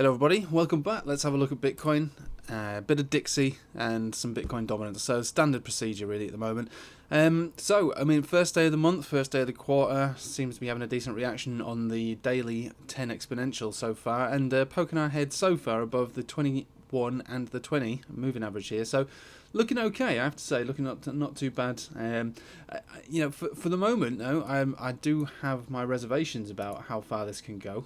Hello everybody, welcome back. Let's have a look at Bitcoin, a bit of Dixie and some Bitcoin dominance. So standard procedure really at the moment. First day of the month, first day of the quarter, seems to be having a decent reaction on the daily 10 exponential so far, and poking our head so far above the 21 and the 20 moving average here. So looking okay, I have to say, looking not too bad. For the moment though, I do have my reservations about how far this can go.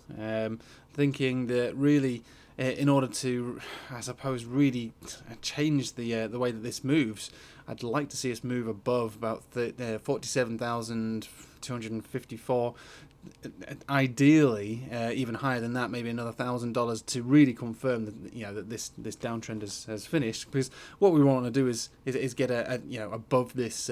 Thinking that really, in order to, I suppose, really change the way that this moves, I'd like to see us move above about 47,254. Ideally, even higher than that, maybe another $1,000 to really confirm that that this downtrend has finished. Because what we want to do is get above this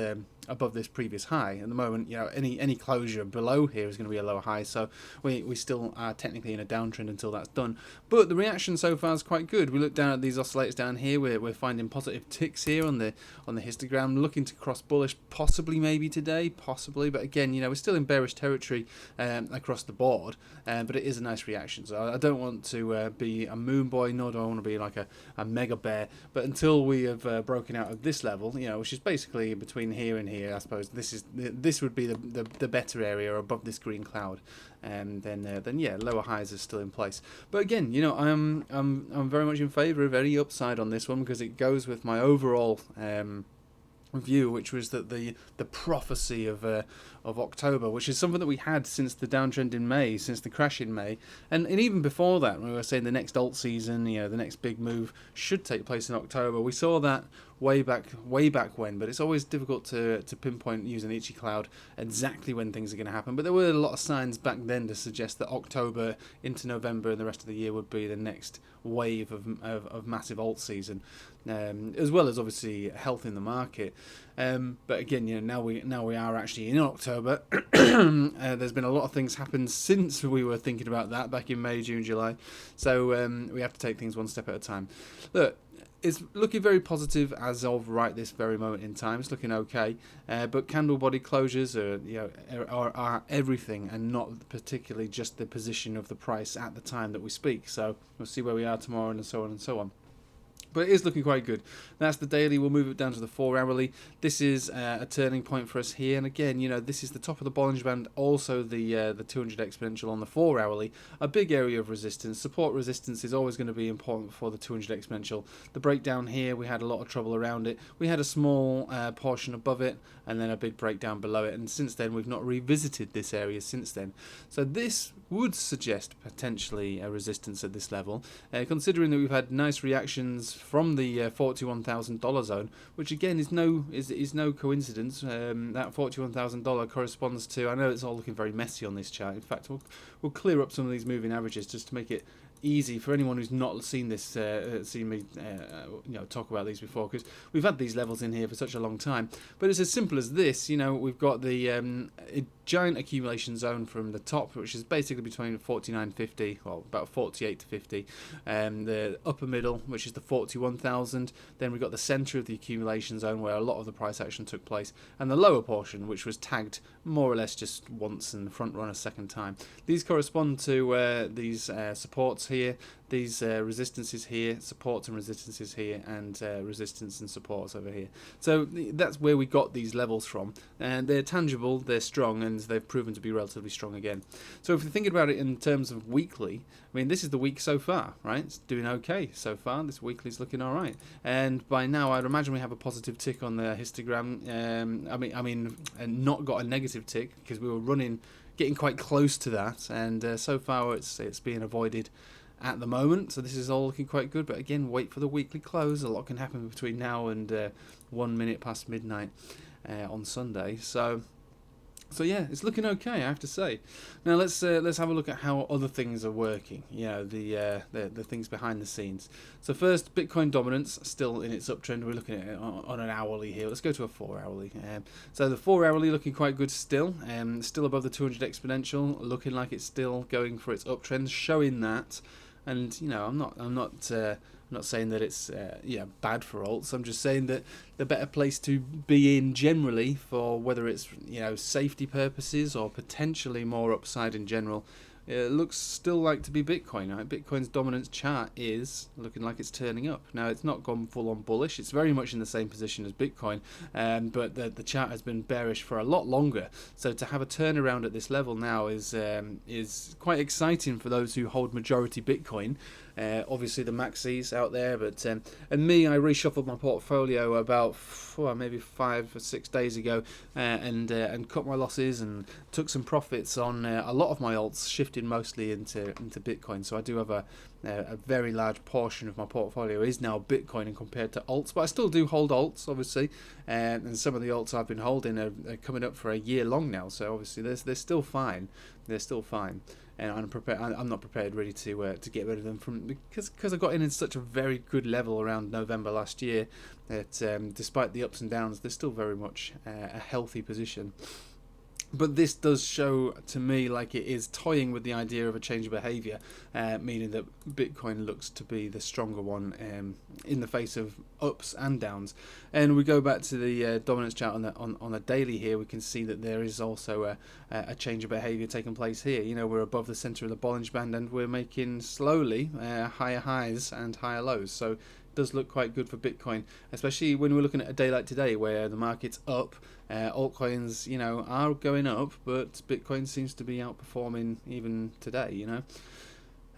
previous high. At the moment, any closure below here is going to be a lower high. So we still are technically in a downtrend until that's done. But the reaction so far is quite good. We look down at these oscillators down here. We're finding positive ticks here on the histogram, looking to cross bullish, possibly maybe today, possibly. But again, we're still in bearish territory across the board, but it is a nice reaction. So I don't want to be a moon boy, nor do I want to be like a mega bear. But until we have broken out of this level, which is basically between here and here, I suppose this would be the better area above this green cloud, and then yeah, lower highs are still in place. But again, I'm very much in favour of any upside on this one because it goes with my overall view, which was that the prophecy of October, which is something that we had since the downtrend in May, since the crash in May, and even before that, when we were saying the next alt season, the next big move should take place in October. We saw that way back when, but it's always difficult to pinpoint using Ichicloud exactly when things are going to happen. But there were a lot of signs back then to suggest that October into November and the rest of the year would be the next wave of massive alt season, as well as obviously health in the market. But again, now we are actually in October. There's been a lot of things happen since we were thinking about that back in May, June, July. So we have to take things one step at a time. Look, it's looking very positive as of right this very moment in time. It's looking okay, but candle body closures are everything, and not particularly just the position of the price at the time that we speak. So we'll see where we are tomorrow, and so on and so on. But it is looking quite good. That's the daily. We'll move it down to the 4 hourly. This is a turning point for us here. And again, this is the top of the Bollinger Band. Also the 200 exponential on the 4 hourly. A big area of resistance. Support resistance is always going to be important for the 200 exponential. The breakdown here, we had a lot of trouble around it. We had a small portion above it, and then a big breakdown below it. And since then, we've not revisited this area since then. So this would suggest potentially a resistance at this level, considering that we've had nice reactions from the $41,000 zone, which again is no coincidence. That $41,000 corresponds to, I know it's all looking very messy on this chart. In fact, we'll clear up some of these moving averages just to make it easy for anyone who's not seen this, seen me talk about these before, because we've had these levels in here for such a long time. But it's as simple as this. We've got the giant accumulation zone from the top, which is basically between 49.50, well, about 48 to 50, the upper middle, which is the 41,000. Then we've got the center of the accumulation zone where a lot of the price action took place, and the lower portion, which was tagged more or less just once and front run a second time. These correspond to these supports here, these resistances here, supports and resistances here, and resistance and supports over here. So that's where we got these levels from, and they're tangible, they're strong, and they've proven to be relatively strong again. So if you're thinking about it in terms of weekly, this is the week so far, right? It's doing okay so far. This weekly's looking all right, and by now I'd imagine we have a positive tick on the histogram. And not got a negative tick because we were getting quite close to that, and so far it's being avoided at the moment. So this is all looking quite good. But again, wait for the weekly close. A lot can happen between now and 1 minute past midnight on Sunday. So yeah, it's looking okay, I have to say. Now let's have a look at how other things are working. The things behind the scenes. So first, Bitcoin dominance still in its uptrend. We're looking at it on an hourly here. Let's go to a 4 hourly. So the 4 hourly looking quite good still. Still above the 200 exponential, looking like it's still going for its uptrend, showing that. And I'm not saying that it's bad for alts. I'm just saying that the better place to be in generally, for whether it's safety purposes or potentially more upside in general, it looks still like to be Bitcoin. Right? Bitcoin's dominance chart is looking like it's turning up. Now, it's not gone full on bullish. It's very much in the same position as Bitcoin, but the chart has been bearish for a lot longer. So to have a turnaround at this level now is quite exciting for those who hold majority Bitcoin. Obviously the maxis out there, but and me, I reshuffled my portfolio about maybe 5 or 6 days ago, and cut my losses and took some profits on a lot of my alts, shifted mostly into Bitcoin. So I do have a very large portion of my portfolio is now Bitcoin and compared to alts, but I still do hold alts, obviously, and some of the alts I've been holding are coming up for a year long now. So obviously they're still fine. They're still fine. And I'm not prepared really to get rid of them because I got in such a very good level around November last year that despite the ups and downs, they're still very much a healthy position. But this does show to me like it is toying with the idea of a change of behaviour, meaning that Bitcoin looks to be the stronger one in the face of ups and downs. And we go back to the dominance chart on a daily here, we can see that there is also a change of behaviour taking place here. You know, we're above the centre of the Bollinger Band and we're making slowly higher highs and higher lows. So does look quite good for Bitcoin, especially when we're looking at a day like today where the market's up, altcoins, you know, are going up, but Bitcoin seems to be outperforming even today, you know.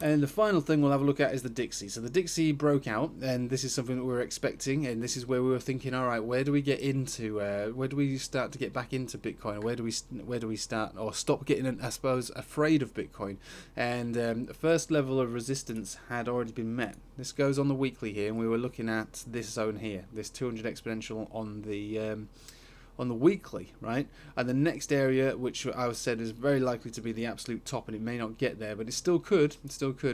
And the final thing we'll have a look at is the Dixie. So the Dixie broke out, and this is something that we were expecting, and this is where we were thinking, all right, where do we get into? Where do we start to get back into Bitcoin? Where do we start or stop getting, I suppose, afraid of Bitcoin? And the first level of resistance had already been met. This goes on the weekly here, and we were looking at this zone here, this 200 exponential on the weekly, right? And the next area, which I said is very likely to be the absolute top, and it may not get there, but it still could,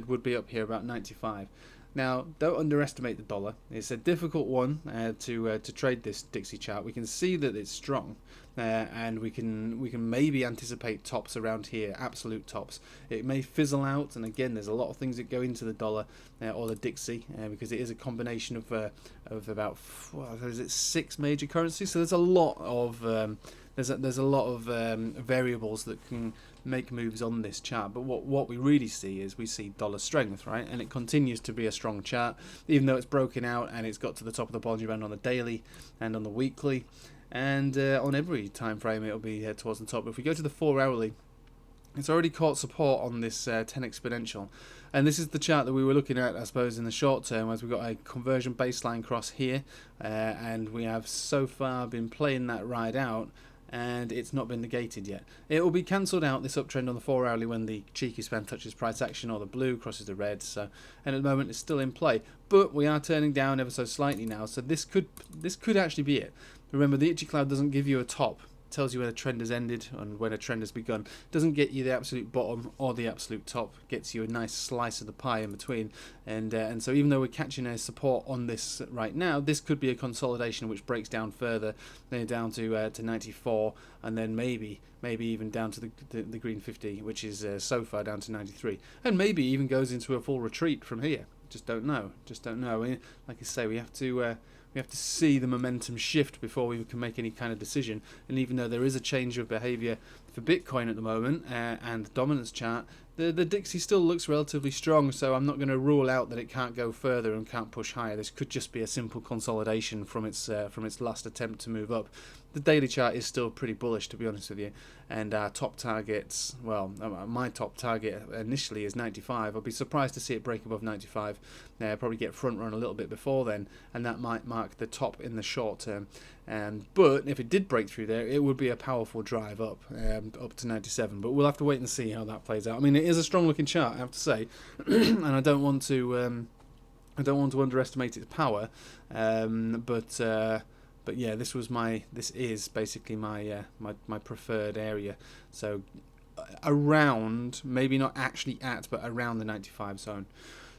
would be up here about 95. Now, don't underestimate the dollar. It's a difficult one to trade this Dixie chart. We can see that it's strong, and we can maybe anticipate tops around here, absolute tops. It may fizzle out, and again, there's a lot of things that go into the dollar or the Dixie because it is a combination of about 6 major currencies. So there's a lot of there's a lot of variables that can make moves on this chart, but what we really see is we see dollar strength, right? And it continues to be a strong chart, even though it's broken out and it's got to the top of the Bollinger Band on the daily and on the weekly, and on every time frame it'll be towards the top. But if we go to the 4 hourly, it's already caught support on this 10 exponential, and this is the chart that we were looking at, I suppose, in the short term, as we've got a conversion baseline cross here, and we have so far been playing that ride out, and it's not been negated yet. It will be cancelled out, this uptrend on the 4 hourly, when the cheeky span touches price action or the blue crosses the red. So, and at the moment it's still in play, but we are turning down ever so slightly now. So this could actually be it. Remember, the itchy cloud doesn't give you a top. It tells you when a trend has ended and when a trend has begun. It doesn't get you the absolute bottom or the absolute top. It gets you a nice slice of the pie in between. And so even though we're catching a support on this right now, this could be a consolidation which breaks down further, then down to 94, and then maybe even down to the green 50, which is so far down to 93, and maybe even goes into a full retreat from here. Just don't know. Like I say, we have to see the momentum shift before we can make any kind of decision. And even though there is a change of behaviour for Bitcoin at the moment and the dominance chart, the Dixie still looks relatively strong. So I'm not going to rule out that it can't go further and can't push higher. This could just be a simple consolidation from its last attempt to move up. The daily chart is still pretty bullish, to be honest with you. And our top targets, well, my top target initially is 95. I'll be surprised to see it break above 95. Probably get front run a little bit before then, and that might mark the top in the short term. But if it did break through there, it would be a powerful drive up to 97. But we'll have to wait and see how that plays out. I mean, it is a strong looking chart, I have to say, and I don't want to underestimate its power. But yeah, this is basically my preferred area. So around, maybe not actually at, but around the 95 zone.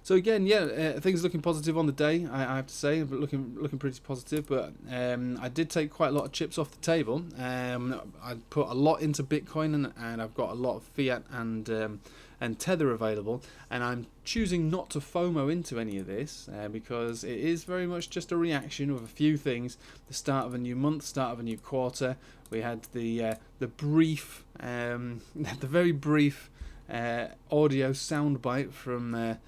So again, yeah, things looking positive on the day, I have to say, but looking pretty positive. But I did take quite a lot of chips off the table. I put a lot into Bitcoin, and I've got a lot of fiat and Tether available, and I'm choosing not to FOMO into any of this because it is very much just a reaction of a few things. The start of a new month, start of a new quarter. We had the very brief audio soundbite from the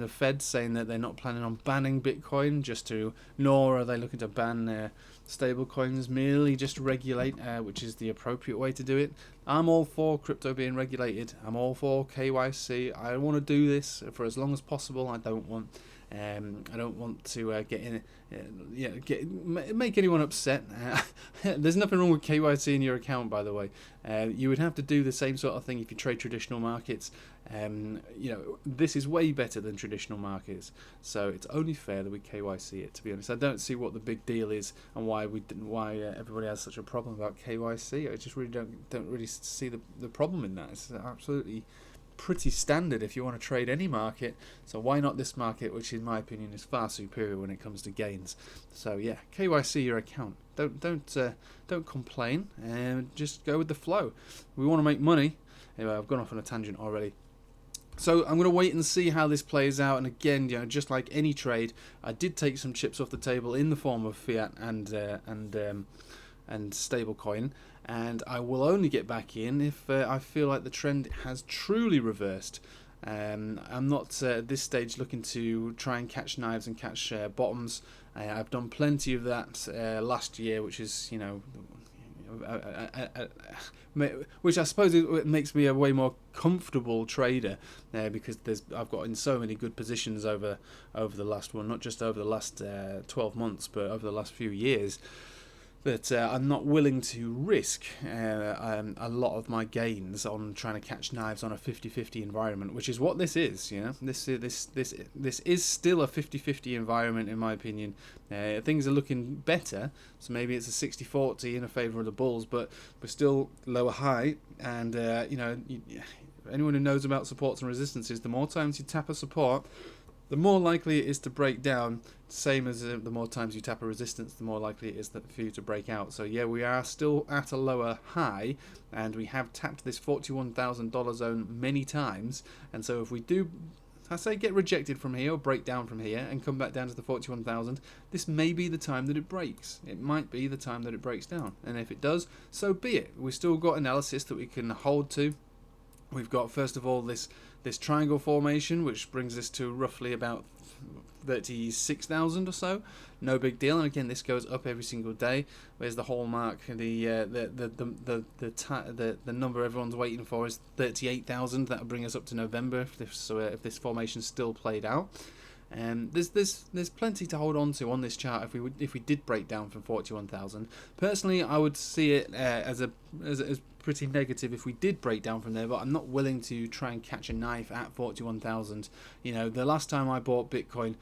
Fed saying that they're not planning on banning Bitcoin, nor are they looking to ban stable coins, merely just regulate, which is the appropriate way to do it. I'm all for crypto being regulated. I'm all for KYC. I want to do this for as long as possible. I don't want to make anyone upset. There's nothing wrong with KYC in your account, by the way. You would have to do the same sort of thing if you trade traditional markets. This is way better than traditional markets, so it's only fair that we KYC it. To be honest, I don't see what the big deal is and why everybody has such a problem about KYC. I just really don't really see the problem in that. It's absolutely pretty standard if you want to trade any market, so why not this market, which in my opinion is far superior when it comes to gains. So yeah, KYC your account. Don't complain, and just go with the flow. We want to make money. Anyway, I've gone off on a tangent already. So I'm going to wait and see how this plays out. And again, just like any trade, I did take some chips off the table in the form of fiat and stablecoin, and I will only get back in if I feel like the trend has truly reversed. I'm not at this stage looking to try and catch knives and catch bottoms. I've done plenty of that last year, which is which I suppose it makes me a way more comfortable trader, because I've got in so many good positions over the last one, not just over the last 12 months, but over the last few years, that I'm not willing to risk a lot of my gains on trying to catch knives on a 50-50 environment, which is what this is. This is still a 50-50 environment in my opinion. Things are looking better, so maybe it's a 60-40 in favour of the bulls, but we're still lower high, and anyone who knows about supports and resistances, the more times you tap a support, the more likely it is to break down. Same as the more times you tap a resistance, the more likely it is for you to break out. So yeah, we are still at a lower high, and we have tapped this $41,000 zone many times. And so if we do, I say, get rejected from here or break down from here and come back down to the 41,000, this may be the time that it breaks. It might be the time that it breaks down. And if it does, so be it. We've still got analysis that we can hold to. We've got, first of all, this triangle formation, which brings us to roughly about 36,000 or so. No big deal. And again, this goes up every single day. Where's the hallmark? The number everyone's waiting for is 38,000. That'll bring us up to November if this formation still played out. There's plenty to hold on to on this chart if we did break down from 41,000. Personally, I would see it as pretty negative if we did break down from there, but I'm not willing to try and catch a knife at 41,000. The last time I bought Bitcoin,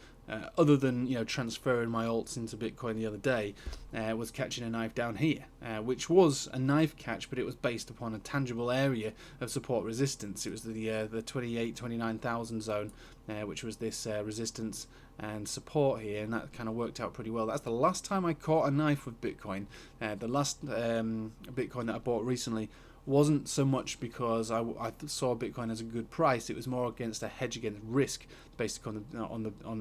other than transferring my alts into Bitcoin the other day, was catching a knife down here, which was a knife catch, but it was based upon a tangible area of support resistance. It was the 29,000 zone, which was this resistance and support here, and that kind of worked out pretty well. That's the last time I caught a knife with Bitcoin. The last Bitcoin that I bought recently wasn't so much because I saw Bitcoin as a good price. It was more against a hedge against risk, based on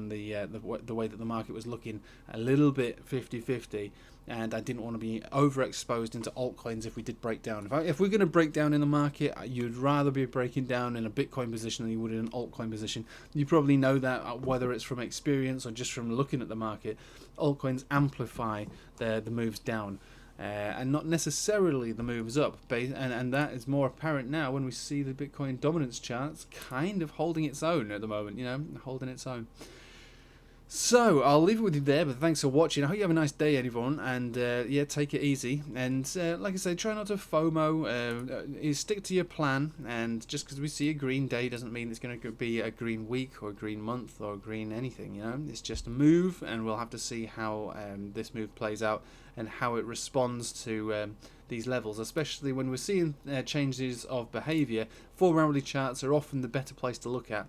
the way that the market was looking a little bit 50-50, and I didn't want to be overexposed into altcoins if we did break down. If we're going to break down in the market, you'd rather be breaking down in a Bitcoin position than you would in an altcoin position. You probably know that, whether it's from experience or just from looking at the market. Altcoins amplify the moves down, and not necessarily the moves up, and that is more apparent now when we see the Bitcoin dominance charts kind of holding its own at the moment, holding its own. So I'll leave it with you there, but thanks for watching. I hope you have a nice day, everyone, and take it easy. And like I say, try not to FOMO. Stick to your plan, and just because we see a green day doesn't mean it's going to be a green week or a green month or a green anything. It's just a move, and we'll have to see how this move plays out and how it responds to these levels, especially when we're seeing changes of behavior. 4-hourly charts are often the better place to look at.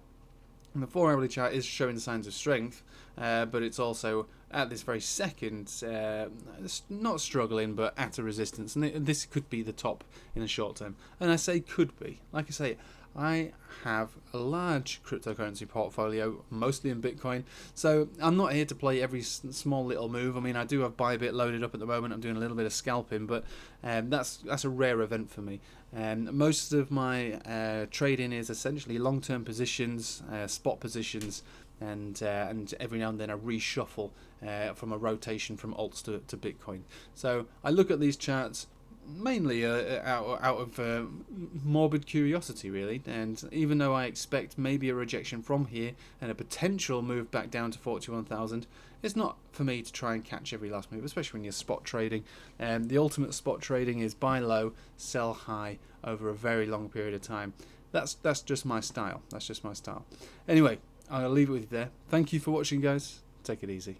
And the 4-hourly chart is showing signs of strength, but it's also at this very second not struggling, but at a resistance, and this could be the top in the short term. And I say could be, like I say, I have a large cryptocurrency portfolio, mostly in Bitcoin, so I'm not here to play every small little move. I mean, I do have Bybit loaded up at the moment. I'm doing a little bit of scalping, but that's a rare event for me. Most of my trading is essentially long-term positions, spot positions, and every now and then I reshuffle from a rotation from alts to Bitcoin. So I look at these charts mainly out of morbid curiosity, really. And even though I expect maybe a rejection from here and a potential move back down to 41,000, it's not for me to try and catch every last move, especially when you're spot trading. The ultimate spot trading is buy low, sell high over a very long period of time. That's just my style. That's just my style. Anyway, I'll leave it with you there. Thank you for watching, guys. Take it easy.